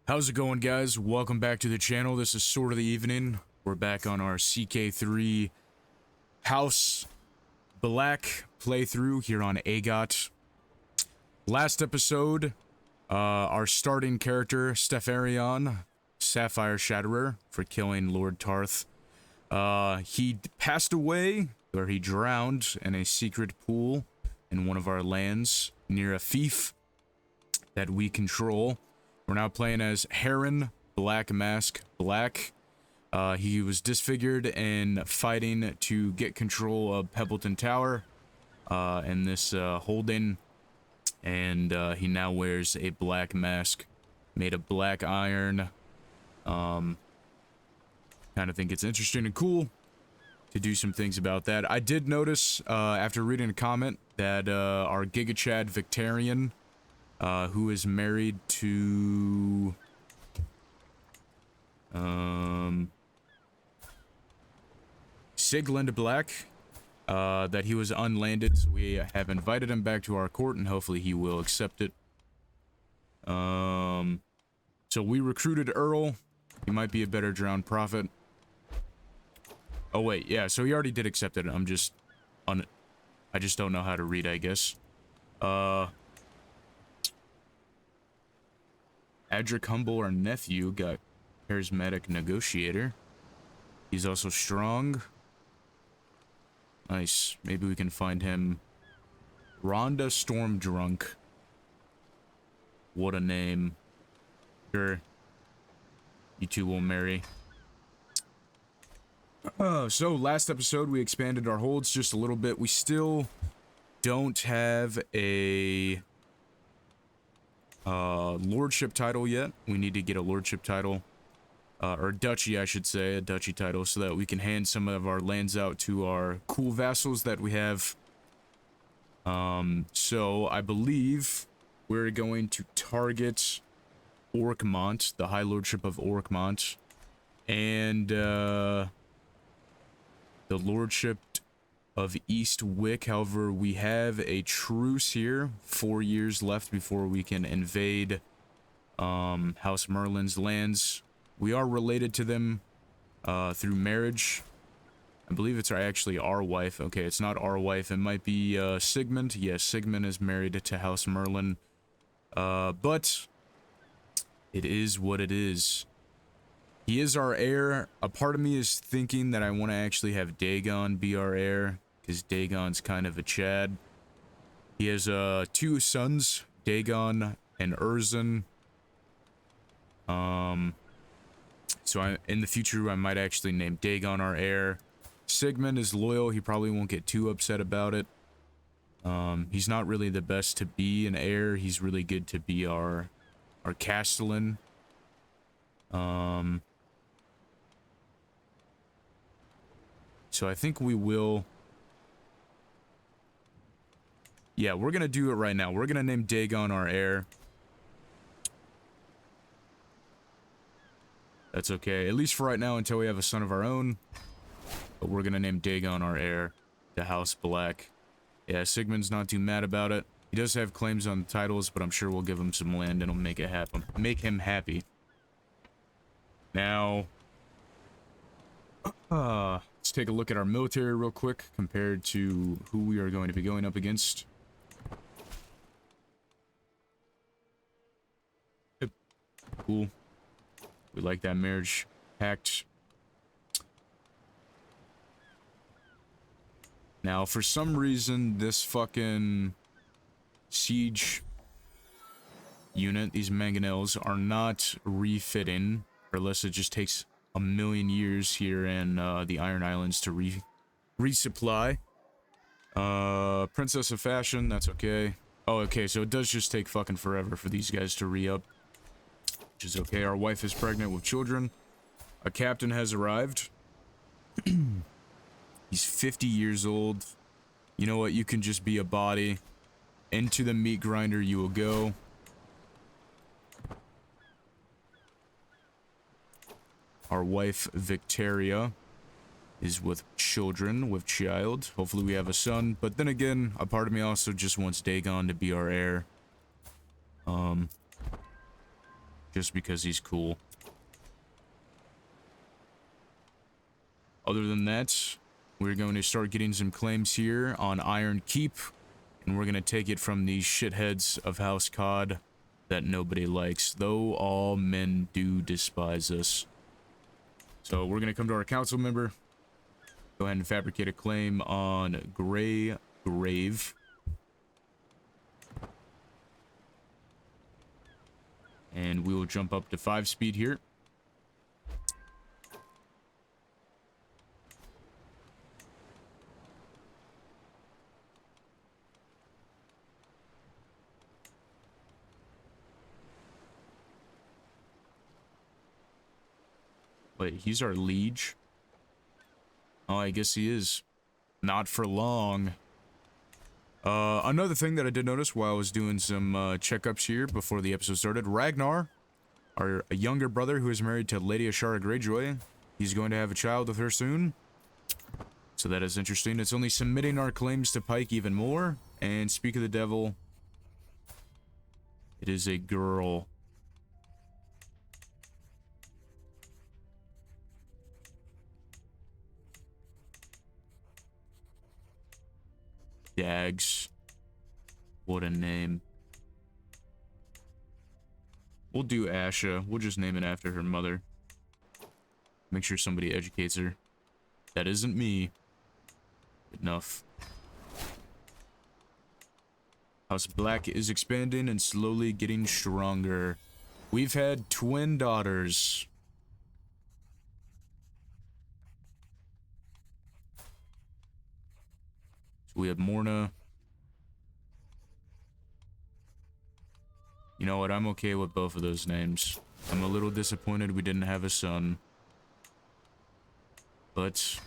How's it going, guys? Welcome back to the channel. This is Sword of the Evening. We're back on our CK3 House Black playthrough here on AGOT. Last episode, our starting character, Stepharion, Sapphire Shatterer, for killing Lord Tarth. He passed away, or he drowned in a secret pool in one of our lands near a fief that we control. We're now playing as Harren Black Black. He was disfigured and fighting to get control of Pebbleton Tower in this holding, and he now wears a black mask made of black iron. Kind of think it's interesting and cool to do some things about that. I did notice after reading a comment that our Giga Chad Victorian, who is married to Sigland Black, that he was unlanded, so we have invited him back to our court, and hopefully he will accept it. So we recruited Earl. He might be a better drowned prophet. Oh wait, yeah, so he already did accept it. I just don't know how to read, I guess. Adric Humble, our nephew, got charismatic negotiator. He's also strong. Nice. Maybe we can find him. Rhonda Stormdrunk. What a name. Sure. You two will marry. So last episode we expanded our holds just a little bit. We still don't have a lordship title yet. We need to get a lordship title, or duchy, I should say, a duchy title, so that we can hand some of our lands out to our cool vassals that we have. So I believe we're going to target Orkmont, the High Lordship of Orkmont, and the Lordship of East Wick. However, we have a truce here, 4 years left before we can invade House Merlin's lands. We are related to them through marriage. I believe it's actually our wife. Okay, it's not our wife. It might be Sigmund. Yes, Sigmund is married to House Merlin. But it is what it is. He is our heir. A part of me is thinking that I want to actually have Dagon be our heir, because Dagon's kind of a Chad. He has two sons, Dagon and Urzan. So in the future, I might actually name Dagon our heir. Sigmund is loyal. He probably won't get too upset about it. He's not really the best to be an heir. He's really good to be our castellan. So I think we will... Yeah, we're gonna do it right now. We're gonna name Dagon our heir. That's okay, at least for right now, until we have a son of our own. But we're gonna name Dagon our heir to House Black. Yeah, Sigmund's not too mad about it. He does have claims on titles, but I'm sure we'll give him some land and it'll make it happen. Make him happy. Now, let's take a look at our military real quick compared to who we are going to be going up against. Yep. Cool. We like that marriage pact. Now, for some reason, this fucking siege unit, these mangonels, are not refitting, or unless it just takes a million years here in the Iron Islands to resupply. Princess of Fashion, that's okay. Oh, okay, so it does just take fucking forever for these guys to re-up, which is okay. Our wife is pregnant with children. A captain has arrived. He's 50 years old. You know what? You can just be a body. Into the meat grinder you will go. Our wife, Victoria, is with children, with child. Hopefully we have a son. But then again, a part of me also just wants Dagon to be our heir. just because he's cool. Other than that, we're going to start getting some claims here on Iron Keep, and we're going to take it from these shitheads of House Cod that nobody likes, though all men do despise us. So we're going to come to our council member, go ahead and fabricate a claim on Grey Grave. And we will jump up to 5 speed here. Wait, he's our liege? Oh, I guess he is. Not for long. Another thing that I did notice while I was doing some checkups here before the episode started, Ragnar, our younger brother who is married to Lady Ashara Greyjoy, he's going to have a child with her soon. So that is interesting. It's only submitting our claims to Pike even more. And speak of the devil, it is a girl. Dags. What a name. We'll do Asha. We'll just name it after her mother. Make sure somebody educates her. That isn't me. Enough. House Black is expanding and slowly getting stronger. We've had twin daughters. So we have Morna. You know what? I'm okay with both of those names. I'm a little disappointed we didn't have a son. But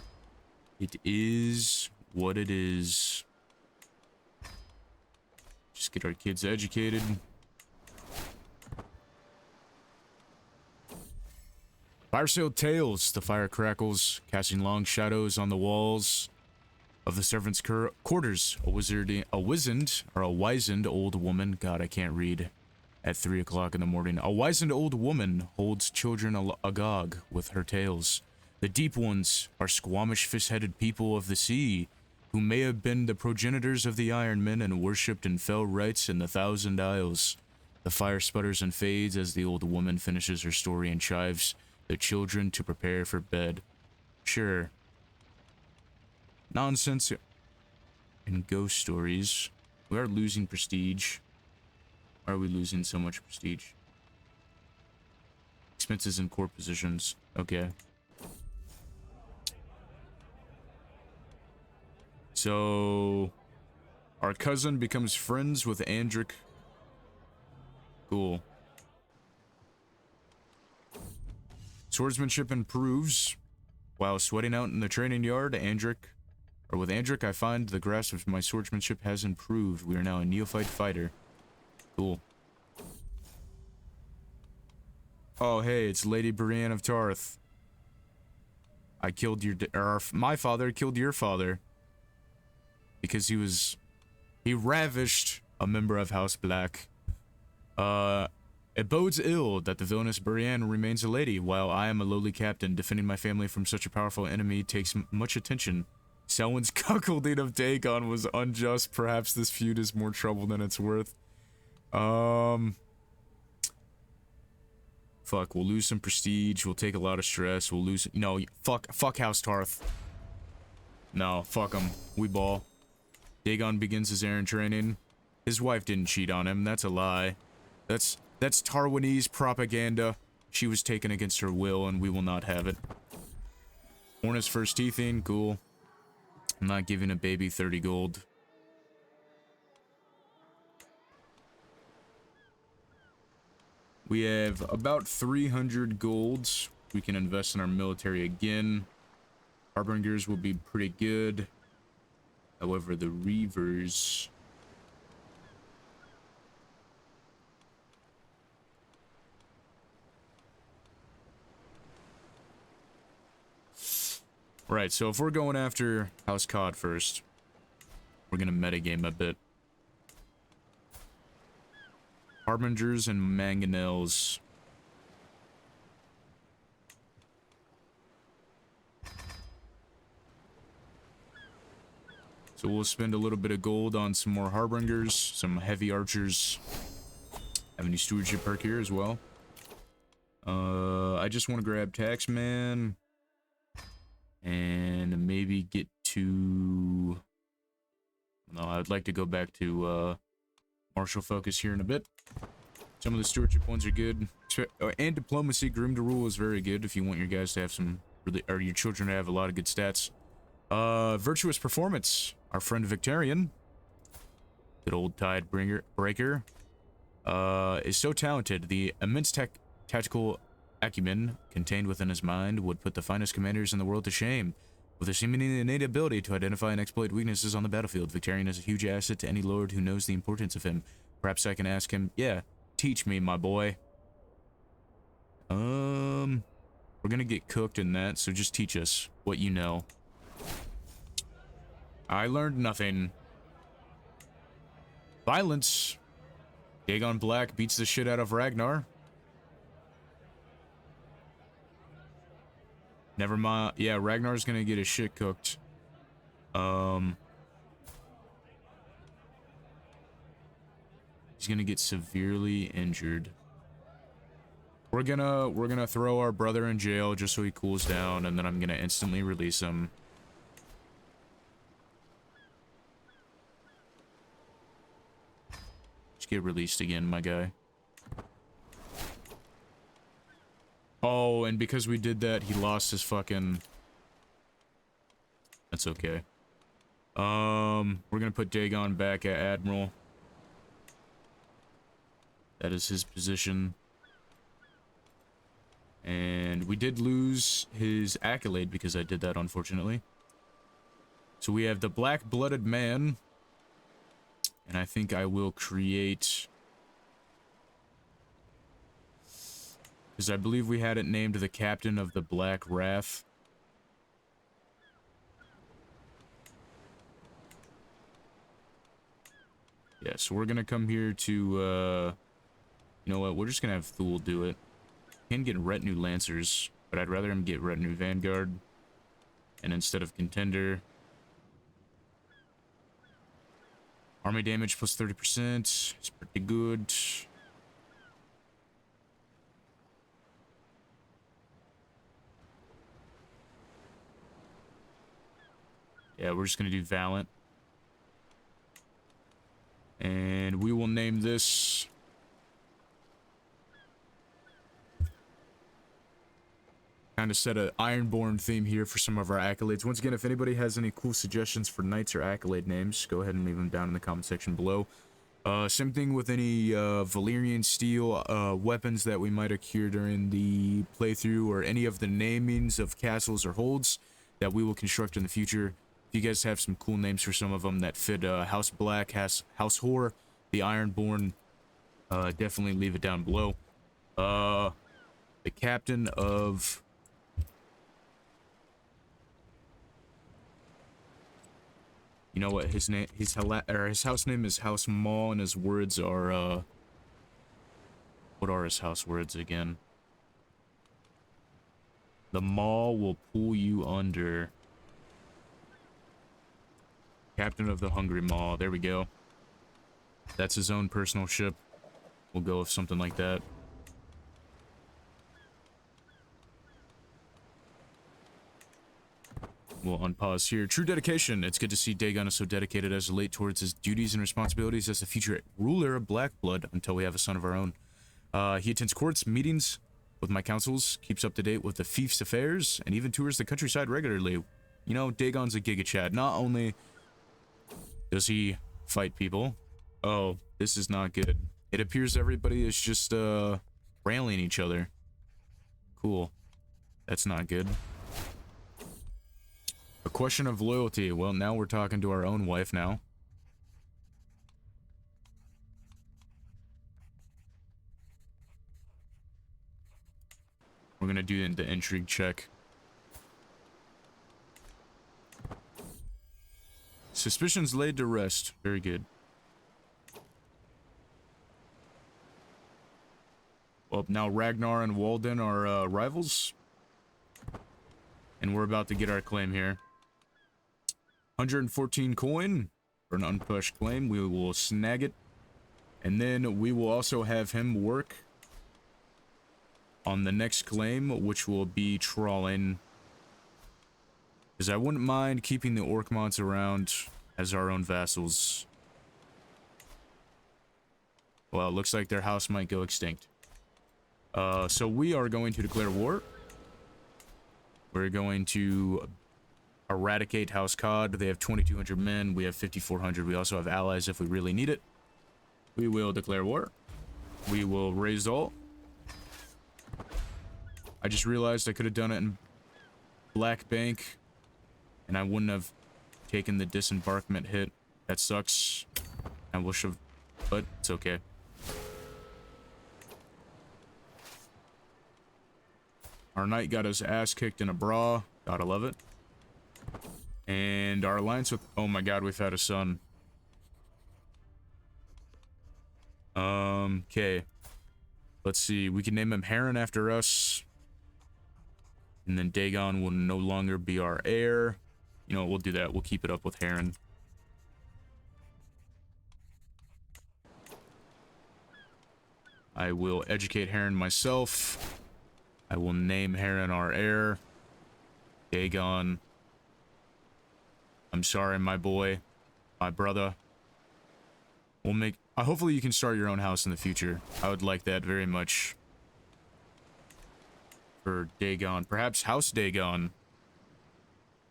it is what it is. Just get our kids educated. Fire sailed tales. The fire crackles, casting long shadows on the walls of the servants' quarters. A wizened old woman. God, I can't read. At 3 o'clock in the morning, a wizened old woman holds children agog with her tales. The deep ones are squamish fish-headed people of the sea, who may have been the progenitors of the Iron Men and worshipped in fell rites in the Thousand Isles. The fire sputters and fades as the old woman finishes her story and chives the children to prepare for bed. Sure. Nonsense and ghost stories. We are losing prestige. Why are we losing so much prestige? Expenses and core positions. Okay. So our cousin becomes friends with Andric. Cool. Swordsmanship improves. While sweating out in the training yard, with Andric, I find the grasp of my swordsmanship has improved. We are now a neophyte fighter. Cool. Oh, hey, it's Lady Brienne of Tarth. I killed my father killed your father. Because he ravished a member of House Black. It bodes ill that the villainous Brienne remains a lady, while I am a lowly captain. Defending my family from such a powerful enemy takes much attention. Selwyn's cuckolding of Dagon was unjust. Perhaps this feud is more trouble than it's worth. Fuck, we'll lose some prestige. We'll take a lot of stress. We'll lose... No, fuck House Tarth. No, fuck him. We ball. Dagon begins his errand training. His wife didn't cheat on him. That's a lie. That's Tarwanese propaganda. She was taken against her will, and we will not have it. Morna's first teething. Cool. I'm not giving a baby 30 gold. We have about 300 golds. We can invest in our military again. Harbingers will be pretty good. However, the Reavers... Right, so if we're going after House Cod first, we're gonna metagame a bit. Harbingers and Mangonels. So we'll spend a little bit of gold on some more harbingers, some heavy archers. Have any stewardship perk here as well. I just want to grab taxman and maybe get to... No, I'd like to go back to martial focus here in a bit. Some of the stewardship ones are good. And diplomacy, groom to rule is very good if you want your guys to have some, or your children to have a lot of good stats. Virtuous performance. Our friend Victorian, good old tide breaker, is so talented. The immense tactical acumen contained within his mind would put the finest commanders in the world to shame. With a seemingly innate ability to identify and exploit weaknesses on the battlefield, Victorian is a huge asset to any lord who knows the importance of him. Perhaps I can ask him, yeah, teach me, my boy. We're gonna get cooked in that, so just teach us what you know. I learned nothing. Violence. Aegon Black beats the shit out of Ragnar. Never mind. Yeah, Ragnar's gonna get his shit cooked. He's gonna get severely injured. We're gonna throw our brother in jail just so he cools down, and then I'm gonna instantly release him. Just get released again, my guy. Oh, and because we did that, he lost his fucking... That's okay. We're gonna put Dagon back at Admiral. That is his position. And we did lose his accolade because I did that, unfortunately. So we have the Black-Blooded Man. And I think I will create... Because I believe we had it named the Captain of the Black Wrath. Yeah, so we're gonna come here to, you know what, we're just gonna have Thule do it. Can get Retinue Lancers, but I'd rather him get Retinue Vanguard. And instead of Contender... Army damage plus 30%. It's pretty good. Yeah, we're just gonna do Valiant. And we will name this... Kind of set an Ironborn theme here for some of our accolades. Once again, if anybody has any cool suggestions for knights or accolade names, go ahead and leave them down in the comment section below. Same thing with any Valyrian steel weapons that we might acquire during the playthrough, or any of the namings of castles or holds that we will construct in the future. If you guys have some cool names for some of them that fit House Black, House Whore, the Ironborn, definitely leave it down below. The Captain of... You know what, his name, his house name is House Maul, and his words are, what are his house words again? The Maul will pull you under. Captain of the Hungry Maw. There we go. That's his own personal ship. We'll go with something like that. We'll unpause here. True dedication. It's good to see Dagon is so dedicated as late towards his duties and responsibilities as the future ruler of Black Blood until we have a son of our own. He attends courts, meetings with my councils, keeps up to date with the fief's affairs, and even tours the countryside regularly. You know, Dagon's a Giga Chad. Not only does he fight people... Oh, this is not good. It appears everybody is just, railing each other. Cool. That's not good. A question of loyalty. Well, now we're talking to our own wife now. We're gonna do the intrigue check. Suspicions laid to rest. Very good. Well, now Ragnar and Walden are rivals. And we're about to get our claim here. 114 coin for an unpushed claim. We will snag it. And then we will also have him work on the next claim, which will be trawling. Because I wouldn't mind keeping the Orkmonts around as our own vassals. Well, it looks like their house might go extinct. So we are going to declare war. We're going to eradicate House Cod. They have 2,200 men. We have 5,400. We also have allies if we really need it. We will declare war. We will raise all. I just realized I could have done it in Black Bank, and I wouldn't have taken the disembarkment hit. That sucks. I wish have, but it's okay. Our knight got his ass kicked in a bra. Gotta love it. And our alliance with... Oh my god, we've had a son. Okay. Let's see. We can name him Harren after us. And then Dagon will no longer be our heir. You know, we'll do that. We'll keep it up with Harren. I will educate Harren myself. I will name Harren our heir. Dagon. I'm sorry, my boy. My brother. We'll make... hopefully you can start your own house in the future. I would like that very much. For Dagon. Perhaps House Dagon.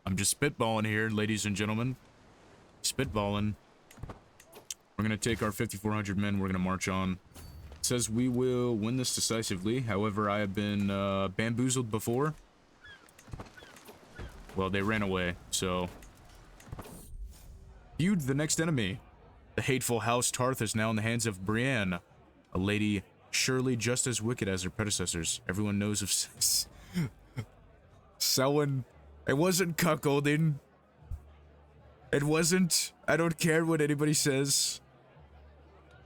I'm just spitballing here, ladies and gentlemen. Spitballing. We're going to take our 5,400 men. We're going to march on. It says we will win this decisively. However, I have been bamboozled before. Well, they ran away, so... Feud the next enemy. The hateful House Tarth is now in the hands of Brienne, a lady surely just as wicked as her predecessors. Everyone knows of Selwyn. It wasn't cuckolding. It wasn't. I don't care what anybody says.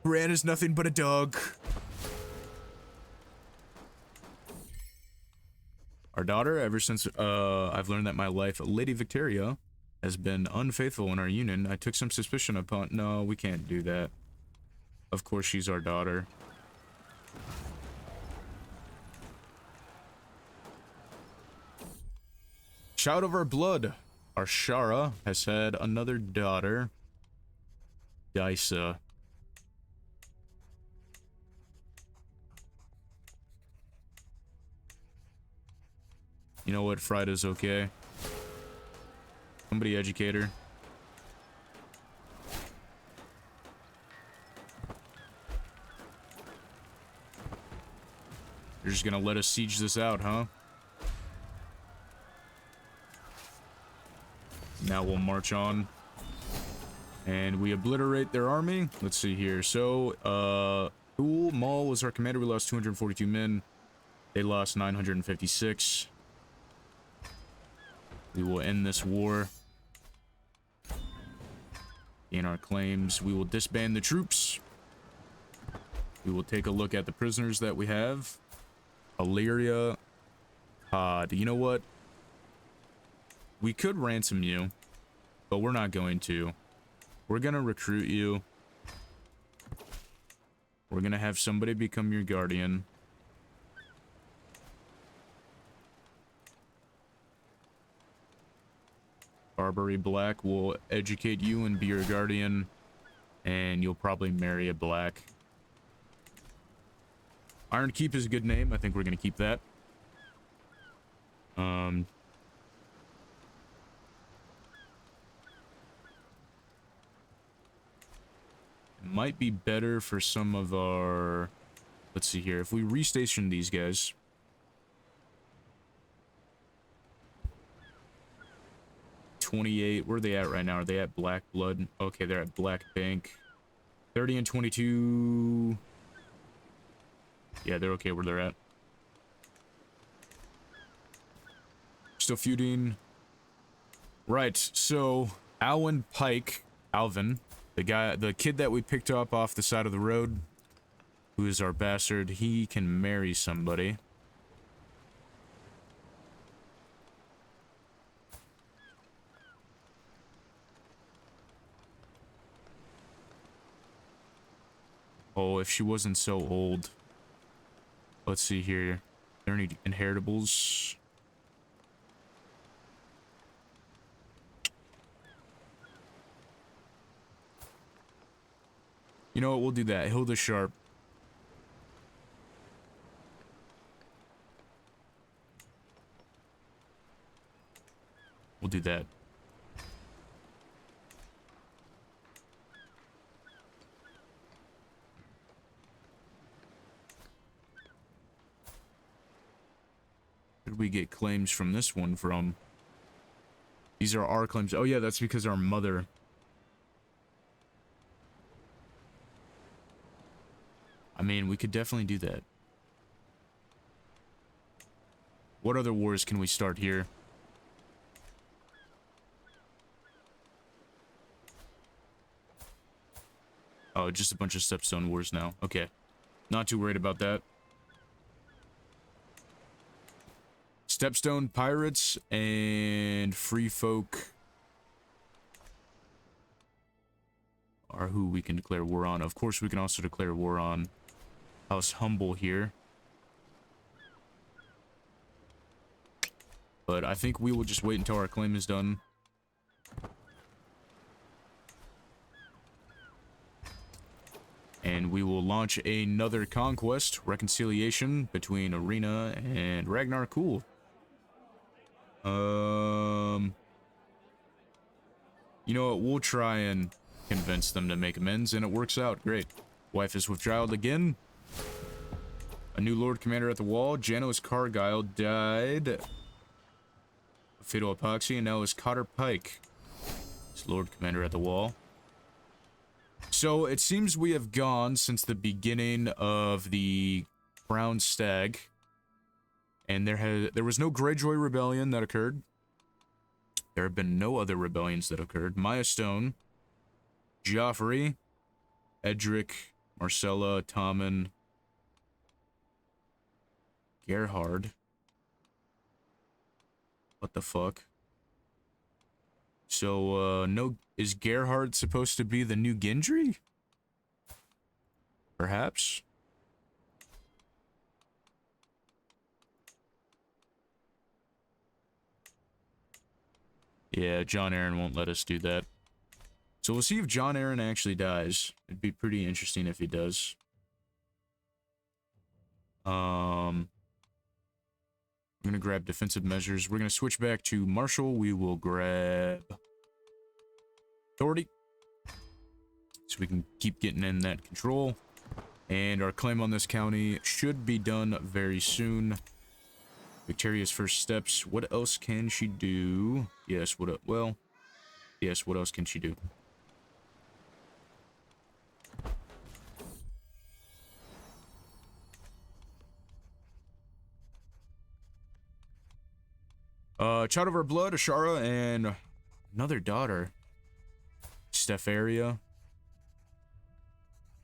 Brienne is nothing but a dog. Our daughter, ever since I've learned that my wife, Lady Victoria, has been unfaithful in our union, I took some suspicion upon... No, we can't do that. Of course she's our daughter. Child of our blood, our Shara has had another daughter, Dysa. You know what? Frida's okay. Somebody educate her. You're just gonna let us siege this out, huh? Now we'll march on. And we obliterate their army. Let's see here. So, Duel Maul was our commander. We lost 242 men. They lost 956. We will end this war. Gain our claims. We will disband the troops. We will take a look at the prisoners that we have. Illyria. You know what? We could ransom you, but we're not going to. We're gonna recruit you. We're gonna have somebody become your guardian. Harren Black will educate you and be your guardian, and you'll probably marry a Black. Iron Keep is a good name. I think we're gonna keep that. Might be better for some of our... Let's see here. If we restation these guys... Where are they at right now? Are they at Black Blood? Okay, they're at Black Bank. 30 and 22... Yeah, they're okay where they're at. Still feuding. Right, so... Alwyn Pike... Alvin... The kid that we picked up off the side of the road, who is our bastard, he can marry somebody. Oh, if she wasn't so old. Let's see here. Are there any inheritables? You know what? We'll do that. Hilda Sharp. We'll do that. Where did we get claims from this one from? These are our claims. Oh yeah, that's because our mother. I mean, we could definitely do that. What other wars can we start here? Oh, just a bunch of stepstone wars now. Okay. Not too worried about that. Stepstone pirates and free folk are who we can declare war on. Of course, we can also declare war on House Humble here. But I think we will just wait until our claim is done. And we will launch another conquest, reconciliation between Arena and Ragnar. Cool. You know what? We'll try and convince them to make amends, and it works out. Great. Wife is with child again. A new Lord Commander at the wall. Janos Cargyle died of fatal epoxy, and now is Cotter Pike. It's Lord Commander at the wall. So it seems we have gone since the beginning of the Brown Stag, and there was no Greyjoy rebellion that occurred. There have been no other rebellions that occurred. Maya Stone, Joffrey, Edric, Marcella, Tommen, Gerhard. What the fuck? So, no, is Gerhard supposed to be the new Gendry? Perhaps? Yeah, Jon Arryn won't let us do that. So we'll see if Jon Arryn actually dies. It'd be pretty interesting if he does. I'm gonna grab defensive measures. We're gonna switch back to Marshall. We will grab authority, so we can keep getting in that control. And our claim on this county should be done very soon. Victoria's first steps. What else can she do? Yes, well, yes, what else can she do? Child of our blood, Ashara, and another daughter. Stefaria.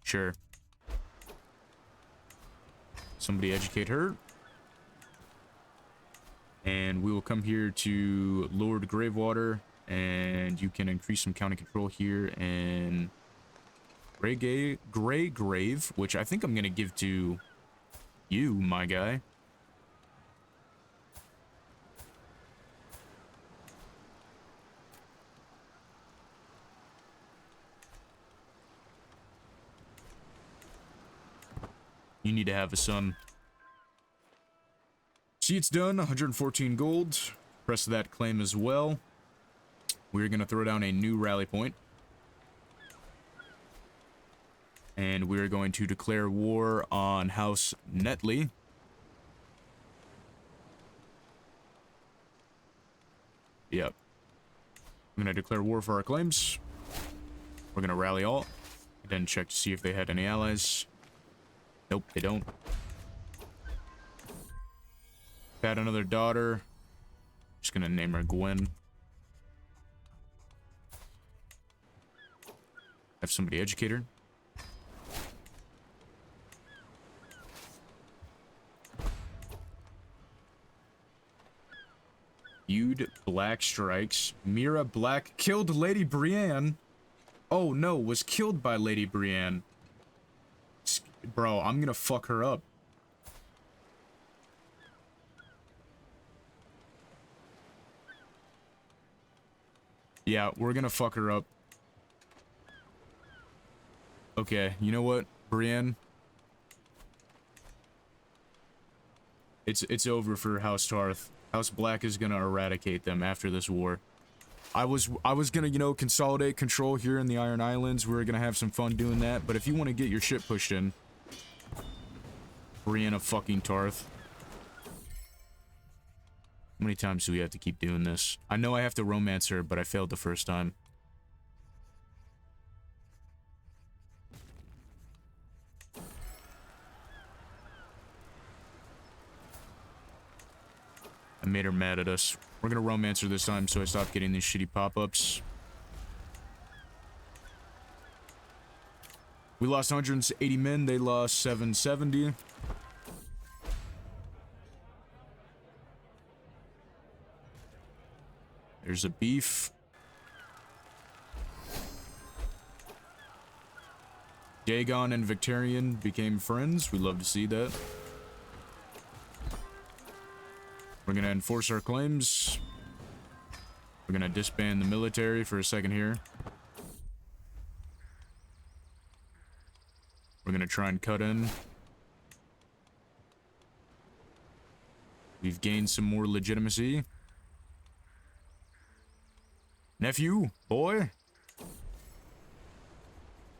Sure. Somebody educate her. And we will come here to Lord Gravewater, and you can increase some county control here, and Grey Grave, which I think I'm gonna give to you, my guy. You need to have a son. See, it's done. 114 gold. Press that claim as well. We're going to throw down a new rally point. And we're going to declare war on House Netley. Yep. I'm going to declare war for our claims. We're going to rally all. Then check to see if they had any allies. Nope, they don't. Had another daughter. Just gonna name her Gwen. Have somebody educate her. Feud Black strikes. Mira Black killed Lady Brienne. Oh no, was killed by Lady Brienne. Bro, I'm gonna fuck her up. Yeah, we're gonna fuck her up. Okay, you know what, Brienne? It's over for House Tarth. House Black is gonna eradicate them after this war. I was gonna, you know, consolidate control here in the Iron Islands. We were gonna have some fun doing that, but if you want to get your shit pushed in, Brienne of fucking Tarth. How many times do we have to keep doing this? I know I have to romance her, but I failed the first time. I made her mad at us. We're gonna romance her this time so I stop getting these shitty pop-ups. We lost 180 men, they lost 770. There's a beef. Dagon and Victorian became friends. We love to see that. We're gonna enforce our claims. We're gonna disband the military for a second here. We're gonna try and cut in. We've gained some more legitimacy. Nephew, boy.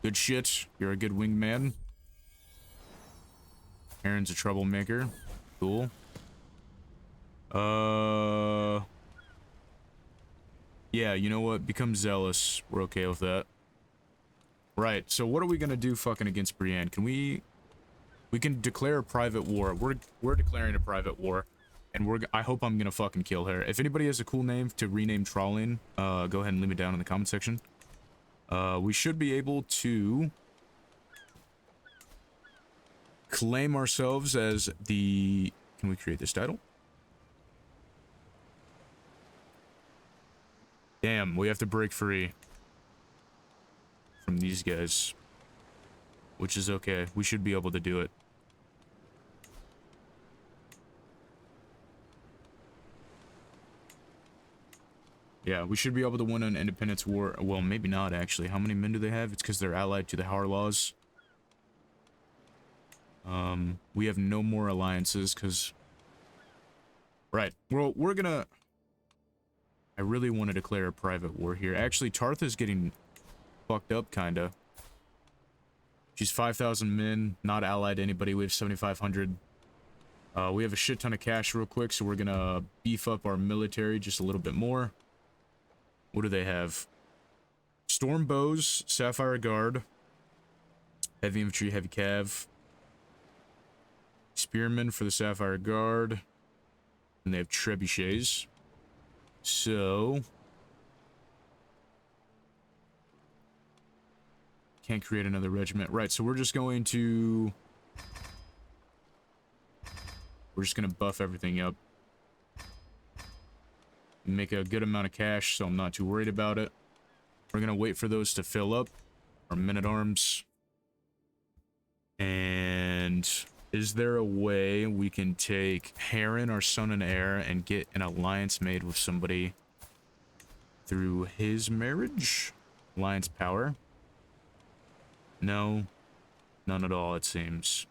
Good shit. You're a good wingman. Harren's a troublemaker. Cool. Yeah, you know what? Become zealous. We're okay with that. Right, so what are we gonna do fucking against Brienne? Can we can declare a private war. We're declaring a private war. And I hope I'm gonna fucking kill her. If anybody has a cool name to rename Trawling, go ahead and leave it down in the comment section. We should be able to claim ourselves as the... Can we create this title? Damn, we have to break free from these guys. Which is okay. We should be able to do it. Yeah, we should be able to win an independence war. Well, maybe not, actually. How many men do they have? It's because they're allied to the Harlaws. We have no more alliances, because... Right. Well, we're gonna... I really want to declare a private war here. Actually, Tarth is getting fucked up, kinda. She's 5,000 men, not allied to anybody. We have 7,500. We have a shit ton of cash real quick, so we're gonna beef up our military just a little bit more. What do they have? Storm bows, Sapphire Guard, heavy infantry, heavy cav, spearmen for the Sapphire Guard, and they have trebuchets. So can't create another regiment, right? So we're just going to buff everything up. Make a good amount of cash, so I'm not too worried about it. We're gonna wait for those to fill up. Our men-at-arms. And is there a way we can take Harren, our son and heir, and get an alliance made with somebody through his marriage? Alliance power? No. None at all, it seems.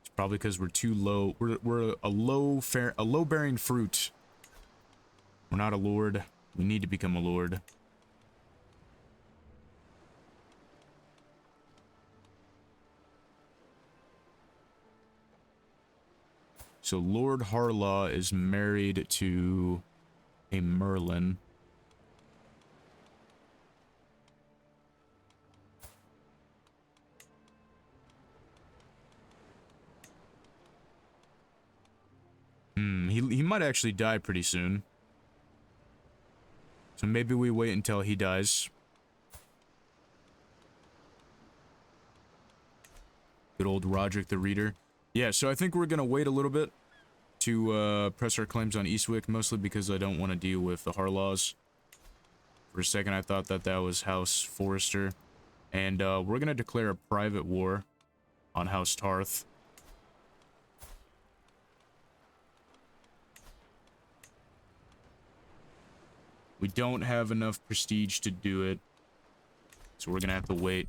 It's probably because we're too low. We're a low-bearing fruit. We're not a lord. We need to become a lord. So Lord Harlaw is married to a Merlin. He might actually die pretty soon. So maybe we wait until he dies. Good old Roderick the Reader. Yeah, so I think we're gonna wait a little bit to press our claims on Eastwick, mostly because I don't want to deal with the Harlaws. For a second I thought that was House Forrester. And we're gonna declare a private war. on House Tarth. We don't have enough prestige to do it, so we're gonna have to wait.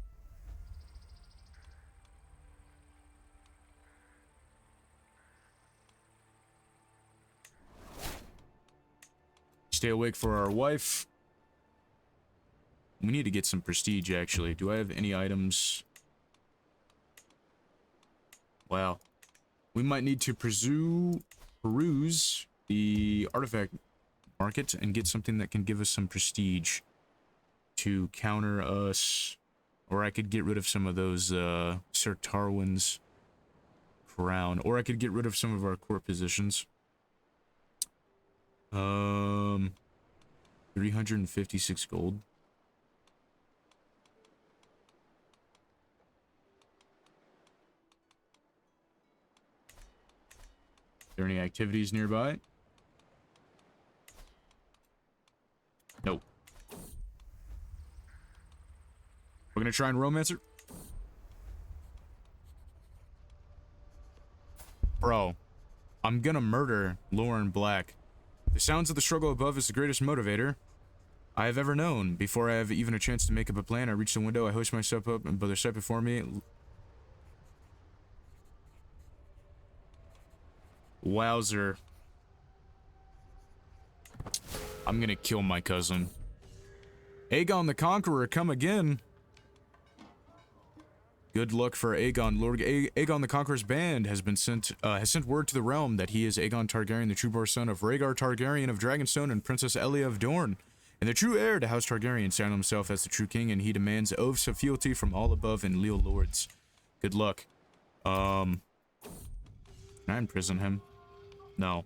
Stay awake for our wife. We need to get some prestige, actually. Do I have any items? Wow. We might need to peruse the artifact market and get something that can give us some prestige to counter us. Or I could get rid of some of those Sir Tarwin's crown. Or I could get rid of some of our court positions. 356 gold. Are there any activities nearby? Nope. We're gonna try and romance her. Bro, I'm gonna murder Harren Black. The sounds of the struggle above is the greatest motivator I have ever known. Before I have even a chance to make up a plan, I reach the window, I hoist myself up, and by the step before me... Wowzer. I'm gonna kill my cousin. Aegon the Conqueror, come again. Good luck for Aegon. Lord Aegon the Conqueror's band has sent word to the realm that he is Aegon Targaryen, the true-born son of Rhaegar Targaryen of Dragonstone and Princess Elia of Dorne, and the true heir to House Targaryen, signing himself as the true king, and he demands oaths of fealty from all above and leal lords. Good luck. Can I imprison him? No.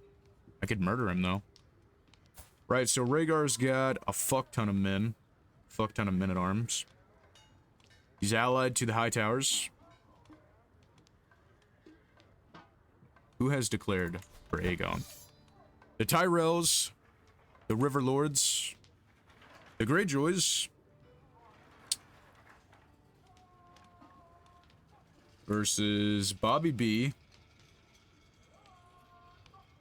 I could murder him, though. Right, so Rhaegar's got a fuck ton of men. Fuck ton of men-at-arms. He's allied to the High Towers. Who has declared for Aegon? The Tyrells, the River Lords, the Greyjoys, versus Bobby B.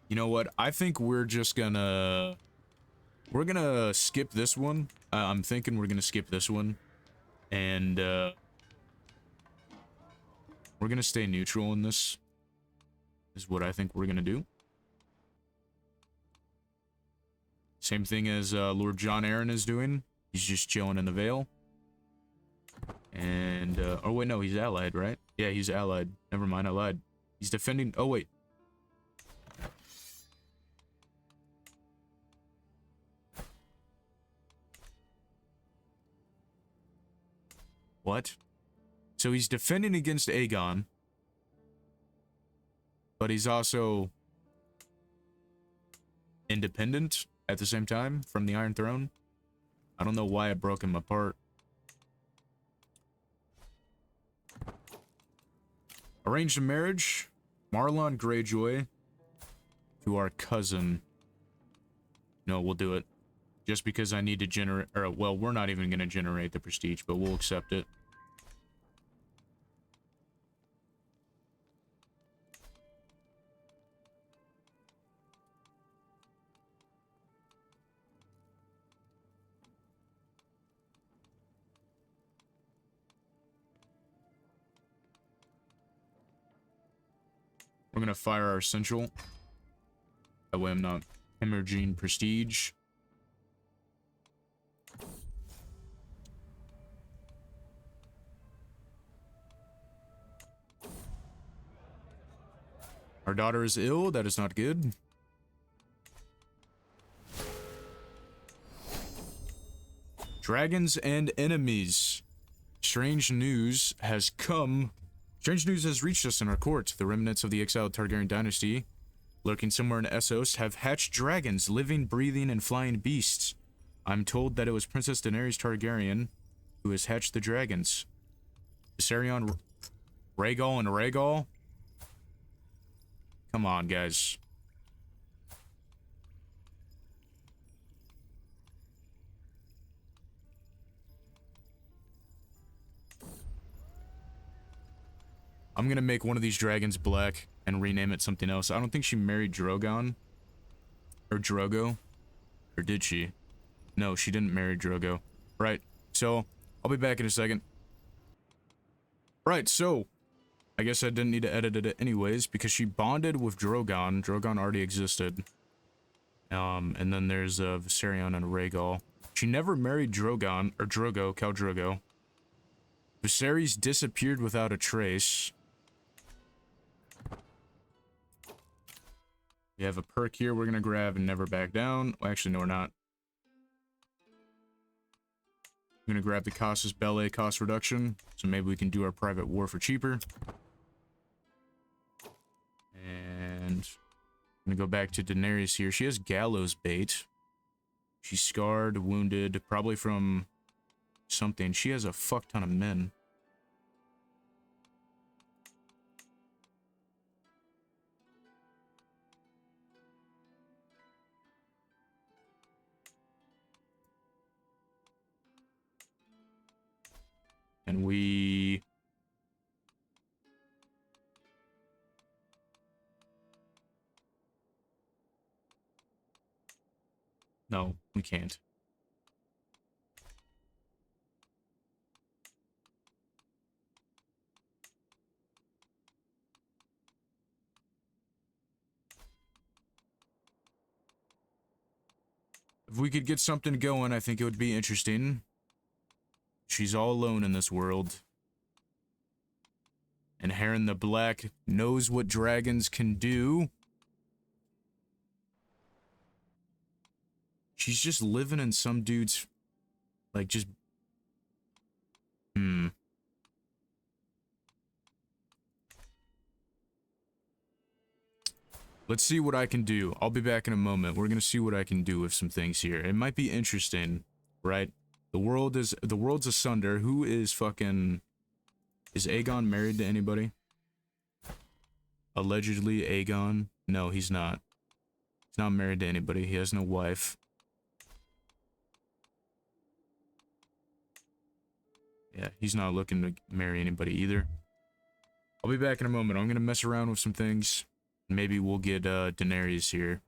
You know what? I think we're just gonna... We're gonna skip this one. I'm thinking we're gonna skip this one. And, we're gonna stay neutral in this. Is what I think we're gonna do. Same thing as, Lord Jon Arryn is doing. He's just chilling in the Vale. And, oh wait, no, he's allied, right? Yeah, he's allied. Never mind, I lied. He's defending... Oh, wait. What? So he's defending against Aegon, but he's also independent at the same time from the Iron Throne. I don't know why it broke him apart. Arranged a marriage, Marlon Greyjoy to our cousin. No, we'll do it. Just because I need to generate, or, well, we're not even going to generate the prestige, but we'll accept it. We're going to fire our essential. That way I'm not hemorrhaging prestige. Our daughter is ill. That is not good. Dragons and enemies. Strange news has come. Strange news has reached us in our court. The remnants of the exiled Targaryen dynasty, lurking somewhere in Essos, have hatched dragons, living, breathing, and flying beasts. I'm told that it was Princess Daenerys Targaryen who has hatched the dragons. Viserion, Rhaegal, and Rhaegal? Come on, guys. I'm gonna make one of these dragons black and rename it something else. I don't think she married Drogon. Or Drogo. Or did she? No, she didn't marry Drogo. Right, so I'll be back in a second. Right, so I guess I didn't need to edit it anyways because she bonded with Drogon. Drogon already existed. And then there's Viserion and Rhaegal. She never married Drogon, or Drogo, Khal Drogo. Viserys disappeared without a trace. We have a perk here we're gonna grab and never back down. Well, actually, no, we're not. I'm gonna grab the Casus Belli cost reduction, so maybe we can do our private war for cheaper. And I'm gonna go back to Daenerys here. She has gallows bait. She's scarred, wounded, probably from something. She has a fuck ton of men. And we... No, we can't. If we could get something going, I think it would be interesting. She's all alone in this world. And Harren the Black knows what dragons can do. She's just living in some dude's... Like, just... Let's see what I can do. I'll be back in a moment. We're gonna see what I can do with some things here. It might be interesting, right? The world's asunder. Who is fucking... Is Aegon married to anybody? Allegedly Aegon. No, he's not. He's not married to anybody. He has no wife. Yeah, he's not looking to marry anybody either. I'll be back in a moment. I'm gonna mess around with some things. Maybe we'll get Daenerys here.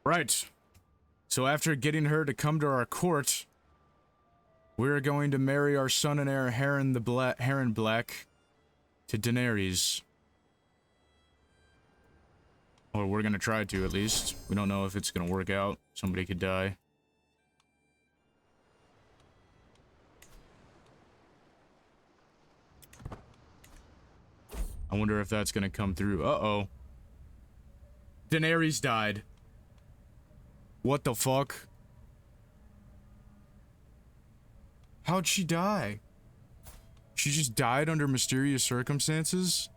Right. So after getting her to come to our court, we're going to marry our son and heir Harren Black to Daenerys. Or we're gonna try to, at least. We don't know if it's gonna work out. Somebody could die. I wonder if that's gonna come through. Uh-oh. Daenerys died. What the fuck? How'd she die? She just died under mysterious circumstances?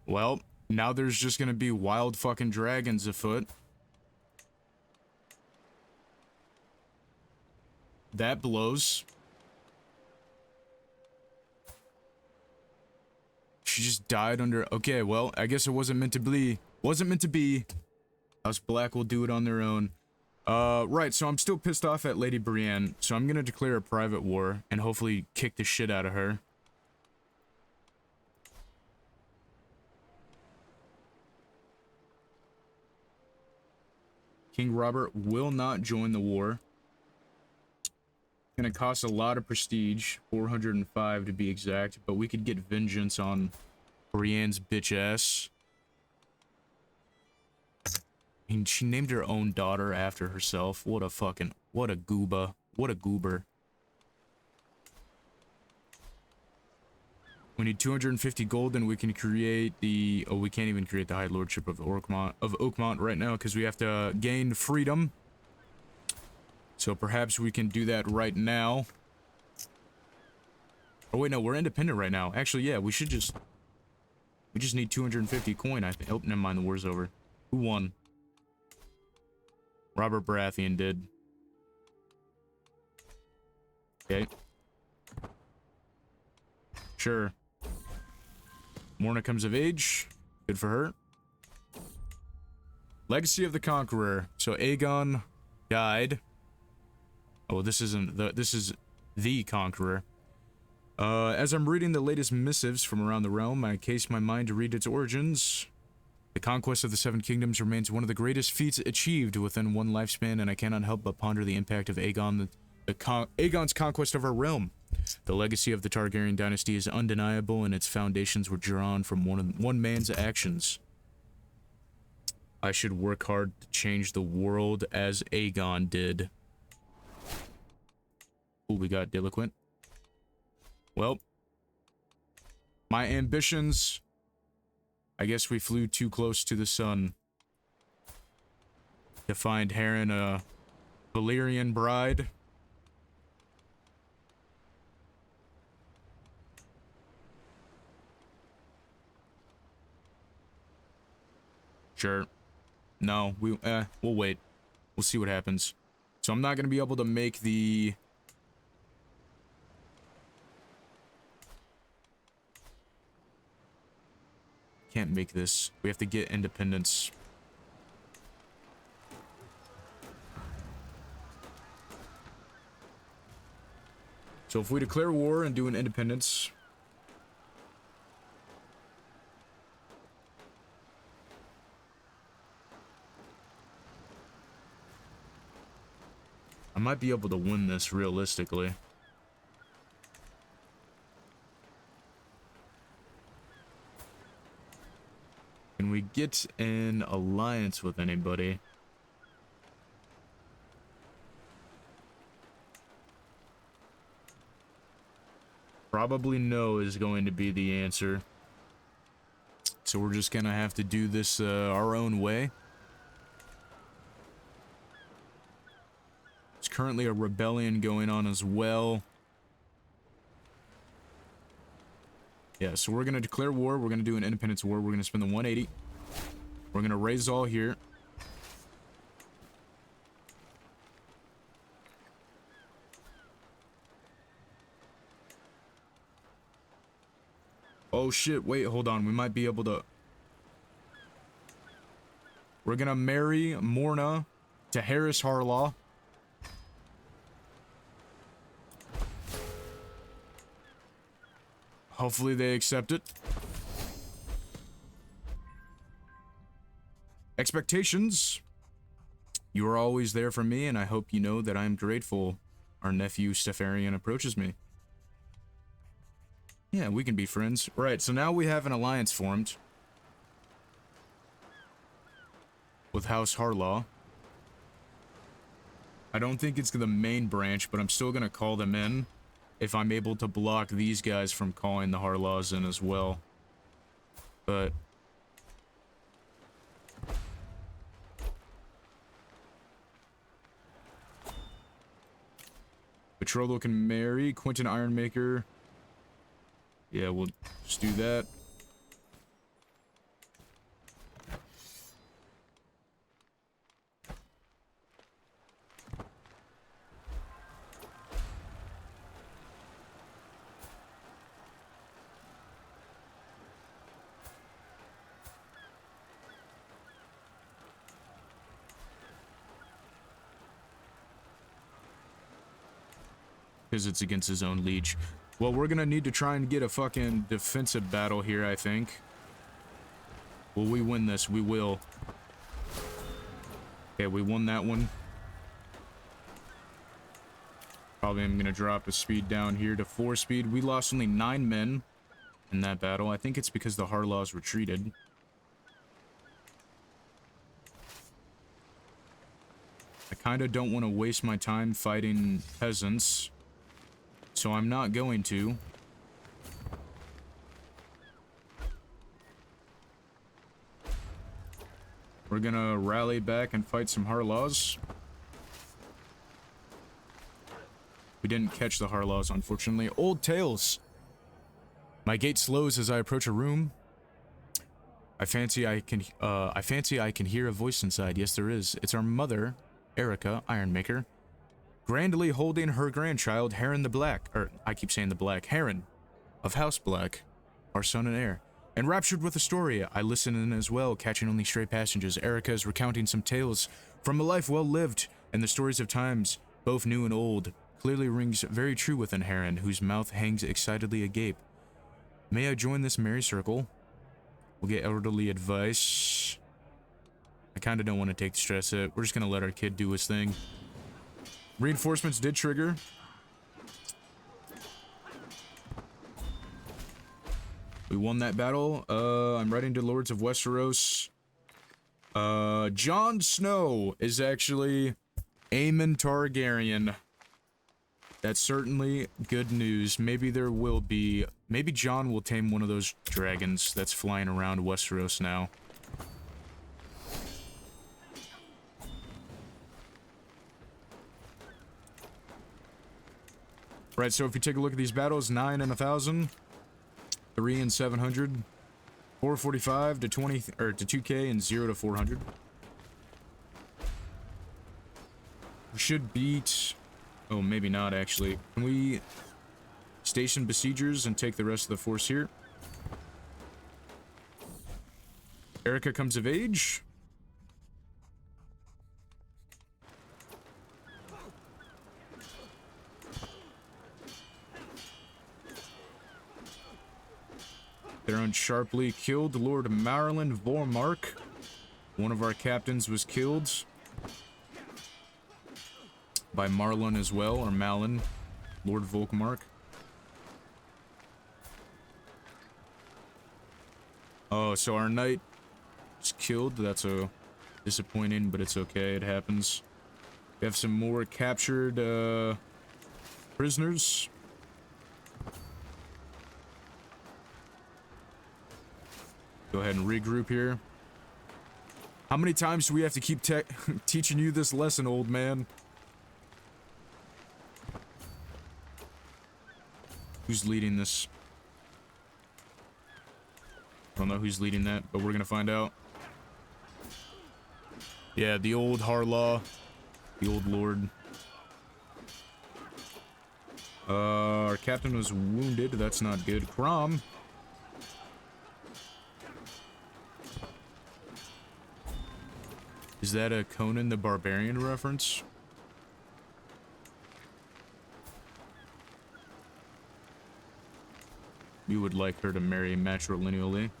Well, now there's just gonna be wild fucking dragons afoot. That blows. She just died under... Okay, well, I guess it wasn't meant to be. Wasn't meant to be. House Black will do it on their own. Right, so I'm still pissed off at Lady Brienne, so I'm gonna declare a private war and hopefully kick the shit out of her. King Robert will not join the war. Gonna cost a lot of prestige, 405 to be exact, but we could get vengeance on Brienne's bitch ass. I mean, she named her own daughter after herself. What a fucking, what a gooba. What a goober. We need 250 gold, and we can create the... Oh, we can't even create the High Lordship of Orkmont right now, because we have to gain freedom. So perhaps we can do that right now. Oh, wait, no, we're independent right now. Actually, yeah, we should just... We just need 250 coin, I think. Oh, never mind, the war's over. Who won? Robert Baratheon did. Okay. Sure. Morna comes of age. Good for her. Legacy of the Conqueror. So Aegon died. Oh, this isn't the, this is the Conqueror. As I'm reading the latest missives from around the realm, I case my mind to read its origins. The conquest of the Seven Kingdoms remains one of the greatest feats achieved within one lifespan, and I cannot help but ponder the impact of Aegon's conquest of our realm. The legacy of the Targaryen dynasty is undeniable, and its foundations were drawn from one man's actions. I should work hard to change the world as Aegon did. Ooh, we got Diloquent. Well, my ambitions... I guess we flew too close to the sun to find Harren a Valyrian bride. Sure. No, we'll wait. We'll see what happens. So I'm not going to be able to make the... Can't make this. We have to get independence. So if we declare war and do an independence... I might be able to win this realistically. Can we get an alliance with anybody? Probably no is going to be the answer. So we're just gonna have to do this our own way. There's currently a rebellion going on as well. Yeah, so we're gonna declare war. We're gonna do an independence war. We're gonna spend the 180. We're gonna raise all here. Oh shit, wait, hold on. We might be able to... We're gonna marry Morna to Harris Harlaw. Hopefully they accept it. Expectations. You are always there for me, and I hope you know that I am grateful. Our nephew Stefarian approaches me. Yeah, we can be friends. Right, so now we have an alliance formed. With House Harlaw. I don't think it's the main branch, but I'm still gonna call them in. If I'm able to block these guys from calling the Harlaws in as well. But... Betrothal can marry. Quentin Ironmaker. Yeah, we'll just do that. Because it's against his own liege. Well, we're gonna need to try and get a fucking defensive battle here, I think. Will we win this? We will. Okay, we won that one. Probably I'm gonna drop the speed down here to 4 speed. We lost only 9 men in that battle. I think it's because the Harlaws retreated. I kinda don't want to waste my time fighting peasants. So I'm not going to. We're gonna rally back and fight some Harlaws. We didn't catch the Harlaws, unfortunately. Old tales. My gait slows as I approach a room. I fancy I can hear a voice inside. Yes, there is. It's our mother, Erica Ironmaker, grandly holding her grandchild, Harren the Black, or I keep saying the Black, Harren, of House Black, our son and heir. Enraptured with the story, I listen in as well, catching only stray passengers. Erica is recounting some tales from a life well lived, and the stories of times, both new and old, clearly rings very true within Harren, whose mouth hangs excitedly agape. May I join this merry circle? We'll get elderly advice. I kind of don't want to take the stress hit. We're just going to let our kid do his thing. Reinforcements did trigger. We won that battle. I'm writing to Lords of Westeros. Jon Snow is actually Aemon Targaryen. That's certainly good news. Maybe there will be... Maybe Jon will tame one of those dragons that's flying around Westeros now. Right, so if you take a look at these battles, 9 and 1,000, 3 and 700, 445 to 20 or to 2K, and 0 to 400. We should beat... Oh, maybe not, actually. Can we station besiegers and take the rest of the force here? Erica comes of age. Theron sharply killed Lord Marilyn Vormark. One of our captains was killed by Marlon as well, or Malin, Lord Volkmark. Oh, so our knight was killed. That's a disappointing, but it's okay. It happens. We have some more captured prisoners. Go ahead and regroup here. How many times do we have to keep teaching you this lesson, old man? Who's leading this? I don't know who's leading that, but we're gonna find out. Yeah, the old Harlaw. The old lord. Our captain was wounded. That's not good. Crom. Is that a Conan the Barbarian reference? We would like her to marry matrilineally.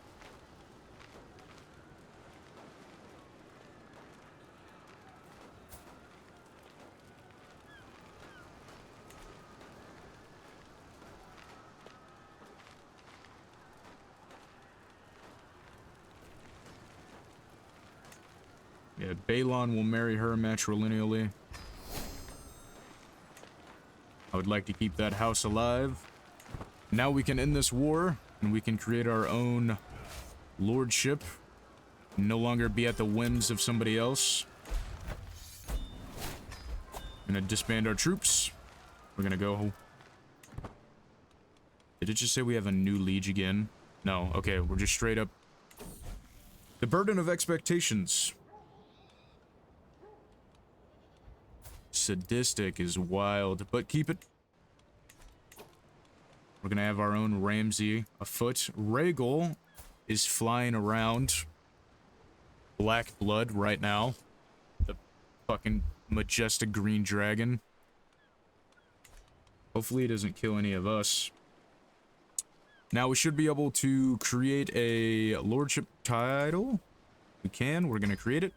Yeah, Balon will marry her matrilineally. I would like to keep that house alive. Now we can end this war, and we can create our own lordship. No longer be at the whims of somebody else. Gonna disband our troops. We're gonna go... Did it just say we have a new liege again? No, okay, we're just straight up... The burden of expectations. Sadistic is wild, but keep it. We're gonna have our own Ramsay afoot. Rhaegal is flying around Black Blood right now. The fucking majestic green dragon. Hopefully it doesn't kill any of us. Now we should be able to create a lordship title. We can. We're gonna create it.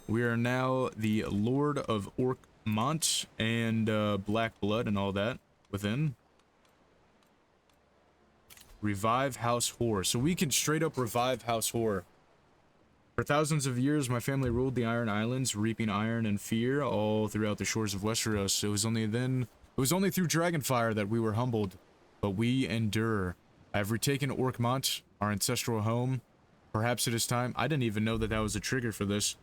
We are now the Lord of Orkmont and Black Blood and all that within. Revive House Whore. So we can straight up revive House Whore. For thousands of years, my family ruled the Iron Islands, reaping iron and fear all throughout the shores of Westeros. It was only through Dragonfire that we were humbled, but we endure. I have retaken Orkmont, our ancestral home. Perhaps it is time. I didn't even know that that was a trigger for this.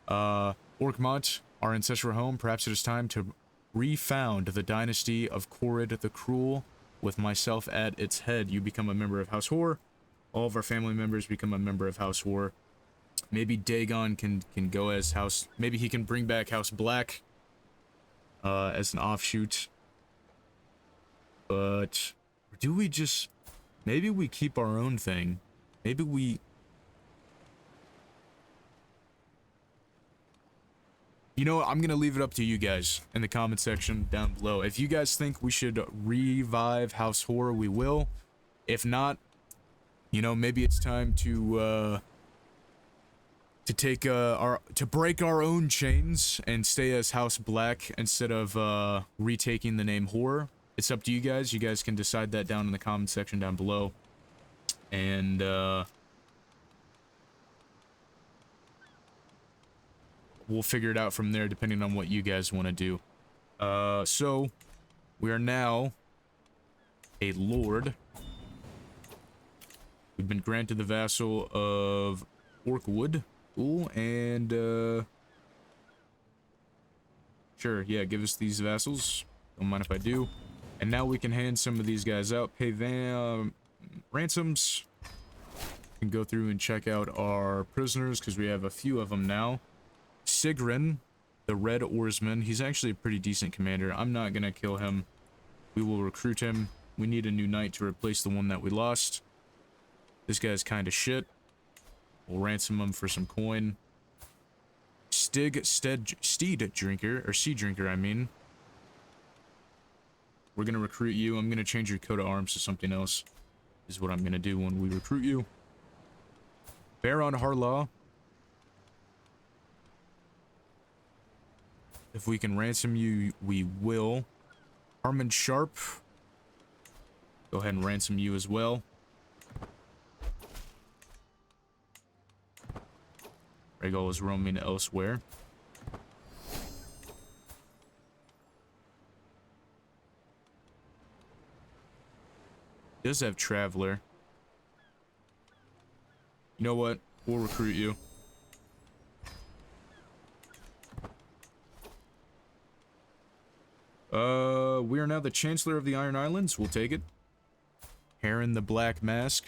Orkmont, our ancestral home. Perhaps it is time to refound the dynasty of Corrid the Cruel. With myself at its head, you become a member of House Whore. All of our family members become a member of House Whore. Maybe Dagon can go as House... Maybe he can bring back House Black as an offshoot. But do we just... Maybe we keep our own thing. Maybe we... You know what? I'm going to leave it up to you guys in the comment section down below. If you guys think we should revive House Horror, we will. If not, you know, maybe it's time to take to break our own chains and stay as House Black instead of retaking the name Horror. It's up to you guys. You guys can decide that down in the comment section down below. And we'll figure it out from there depending on what you guys want to do. So we are now a lord. We've been granted the vassal of Orkwood. Cool, and sure, yeah, give us these vassals. Don't mind if I do. And now we can hand some of these guys out, pay ransoms. We can go through and check out our prisoners because we have a few of them now. Sigrin, the Red Oarsman, he's actually a pretty decent commander. I'm not gonna kill him. We will recruit him. We need a new knight to replace the one that we lost. This guy's kind of shit. We'll ransom him for some coin. Steed Drinker, or Sea Drinker, I mean. We're gonna recruit you. I'm gonna change your coat of arms to something else. Is what I'm gonna do when we recruit you. Baron Harlaw. If we can ransom you, we will. Harmon Sharp. Go ahead and ransom you as well. Rhaegal is roaming elsewhere. Does have Traveler. You know what? We'll recruit you. We are now the Chancellor of the Iron Islands. We'll take it. Harren the Black Mask.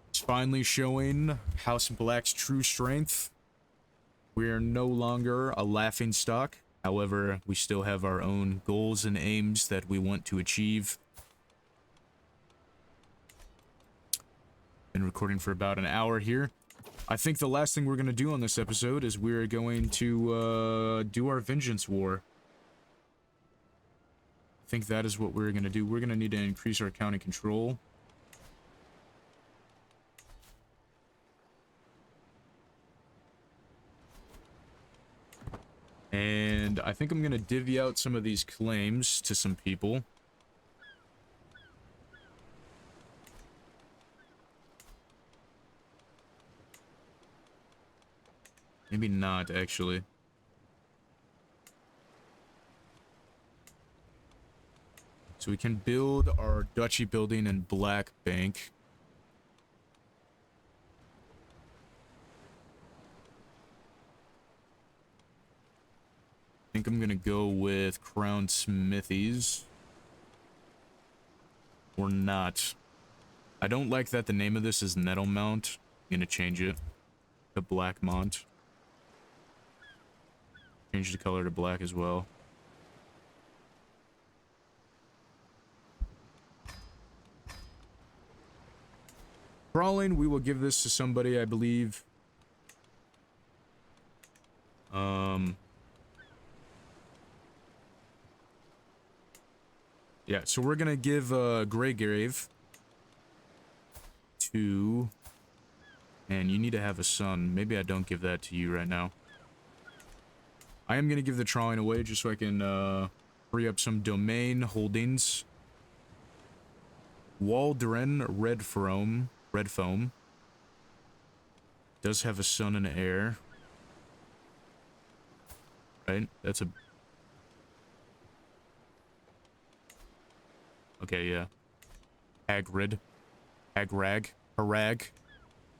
It's finally showing House Black's true strength. We are no longer a laughing stock. However, we still have our own goals and aims that we want to achieve. Been recording for about an hour here. I think the last thing we're going to do on this episode is we're going to do our vengeance war. I think that is what we're going to do. We're going to need to increase our county control. And I think I'm going to divvy out some of these claims to some people. Maybe not, actually. So we can build our duchy building in Black Bank. I think I'm gonna go with Crown Smithies. Or not. I don't like that the name of this is Nettlemount. I'm gonna change it to Blackmont. Change the color to black as well. Crawling, we will give this to somebody, I believe. Yeah, so we're gonna give Greygrave to... Man, you need to have a son. Maybe I don't give that to you right now. I am gonna give the trawling away just so I can free up some domain holdings. Waldren Red Foam does have a son and heir, right? That's a... Okay, yeah. Hagrid. Hagrag. Harag.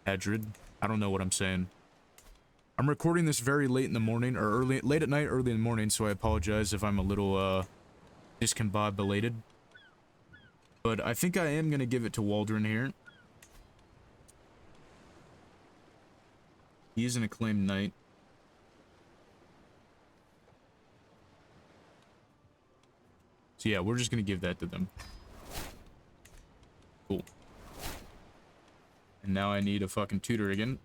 Hadrid. I don't know what I'm saying. I'm recording this very late in the morning, or late at night, early in the morning, so I apologize if I'm a little, discombobulated. But I think I am gonna give it to Waldron here. He is an acclaimed knight. So yeah, we're just gonna give that to them. And now I need a fucking tutor again.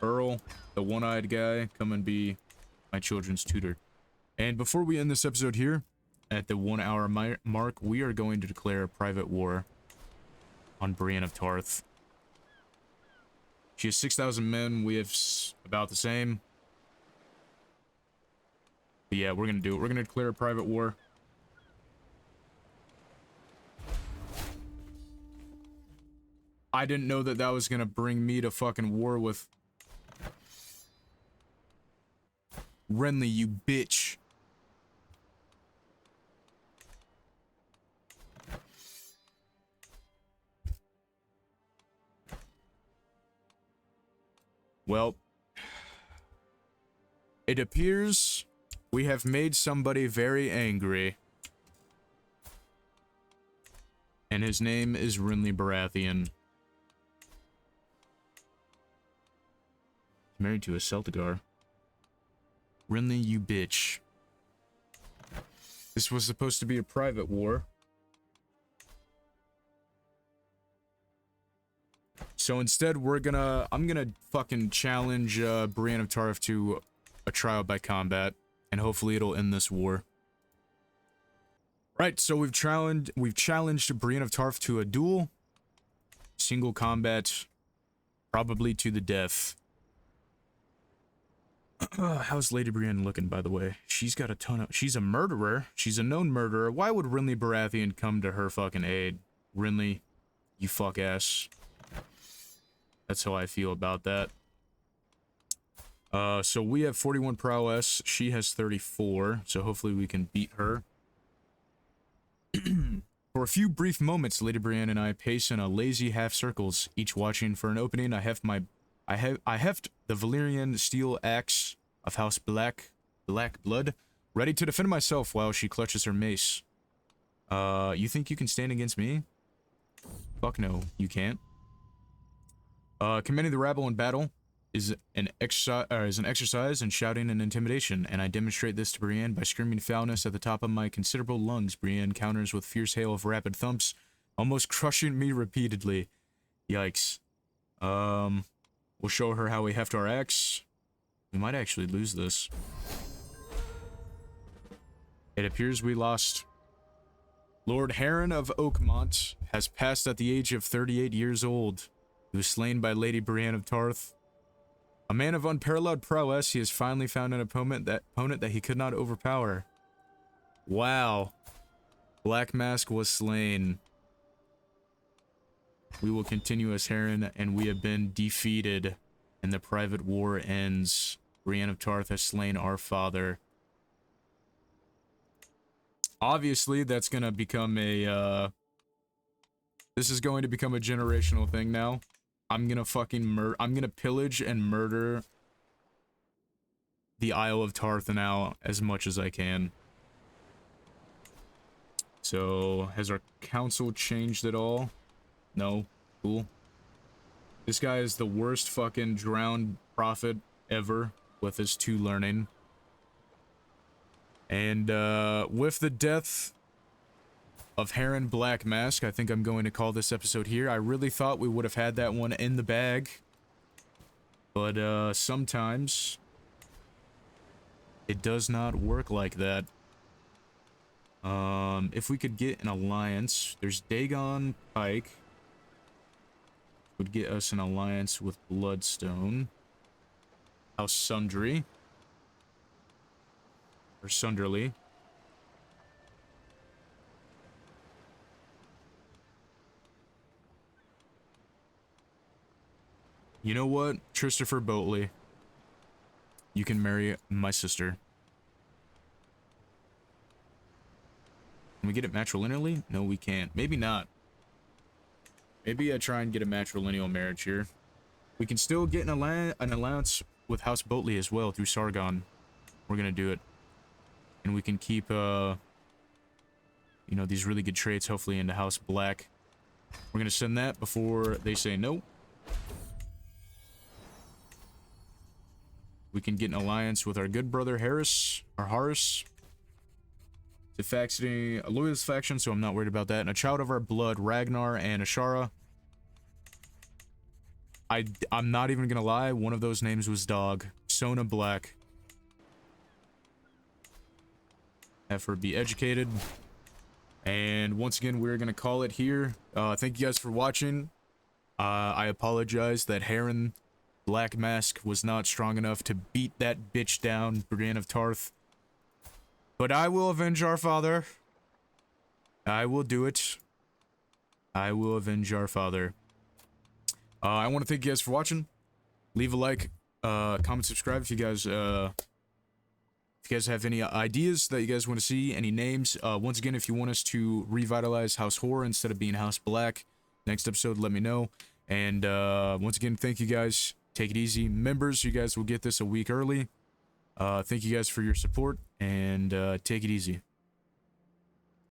Earl, the one-eyed guy, come and be my children's tutor. And before we end this episode here, at the 1 hour mark, we are going to declare a private war on Brienne of Tarth. She has 6,000 men, we have about the same. But yeah, we're gonna do it. We're gonna declare a private war. I didn't know that that was gonna bring me to fucking war with Renly, you bitch. Well, it appears we have made somebody very angry. And his name is Renly Baratheon. Married to a Celtigar. Renly, you bitch. This was supposed to be a private war. So instead, I'm gonna fucking challenge Brienne of Tarth to a trial by combat, and hopefully it'll end this war. Right, so we've challenged Brienne of Tarth to a duel, single combat, probably to the death. How's Lady Brienne looking, by the way? She's got a ton of... She's a murderer. She's a known murderer. Why would Renly Baratheon come to her fucking aid? Renly, you fuck ass. That's how I feel about that. So we have 41 prowess. She has 34. So hopefully we can beat her. For a few brief moments, Lady Brienne and I pace in a lazy half circles, each watching for an opening. I heft the Valyrian steel axe of House Black blood, ready to defend myself while she clutches her mace. You think you can stand against me? Fuck no, you can't. Commanding the rabble in battle is an exercise in shouting and intimidation, and I demonstrate this to Brienne by screaming foulness at the top of my considerable lungs. Brienne counters with fierce hail of rapid thumps, almost crushing me repeatedly. Yikes. We'll show her how we heft our axe. We might actually lose this. It appears we lost. Lord Harren of Orkmont has passed at the age of 38 years old. He was slain by Lady Brienne of Tarth. A man of unparalleled prowess, he has finally found an opponent that he could not overpower. Wow. Black Mask was slain. We will continue as Harren, and we have been defeated, and the private war ends. Brienne of Tarth has slain our father. Obviously, that's gonna become a, this is going to become a generational thing now. I'm gonna pillage and murder the Isle of Tarth now as much as I can. So, has our council changed at all? No. Cool. This guy is the worst fucking drowned prophet ever with his 2 learning. And, with the death of Harren Black Mask, I think I'm going to call this episode here. I really thought we would have had that one in the bag. But, sometimes it does not work like that. If we could get an alliance, there's Dagon Pike. Would get us an alliance with Bloodstone. House Sundry. Or Sunderly. You know what? Christopher Boatley. You can marry my sister. Can we get it matrilineally? No, we can't. Maybe not. Maybe I try and get a matrilineal marriage here. We can still get an alliance with House Boatley as well through Sargon. We're gonna do it. And we can keep, you know, these really good traits hopefully into House Black. We're gonna send that before they say no. We can get an alliance with our good brother Harris, or Harris. It's a loyalist faction, so I'm not worried about that. And a child of our blood, Ragnar and Ashara. I'm not even gonna lie, one of those names was Dog. Sona Black. Have her be educated. And once again, we're gonna call it here. Thank you guys for watching. I apologize that Harren Black Mask was not strong enough to beat that bitch down, Brienne of Tarth. But I will avenge our father. I will do it. I will avenge our father. I want to thank you guys for watching. Leave a like, comment, subscribe if you guys have any ideas that you guys want to see, any names. Once again, if you want us to revitalize House Horror instead of being House Black, next episode, let me know. And once again, thank you guys. Take it easy. Members, you guys will get this a week early. Thank you guys for your support, and take it easy.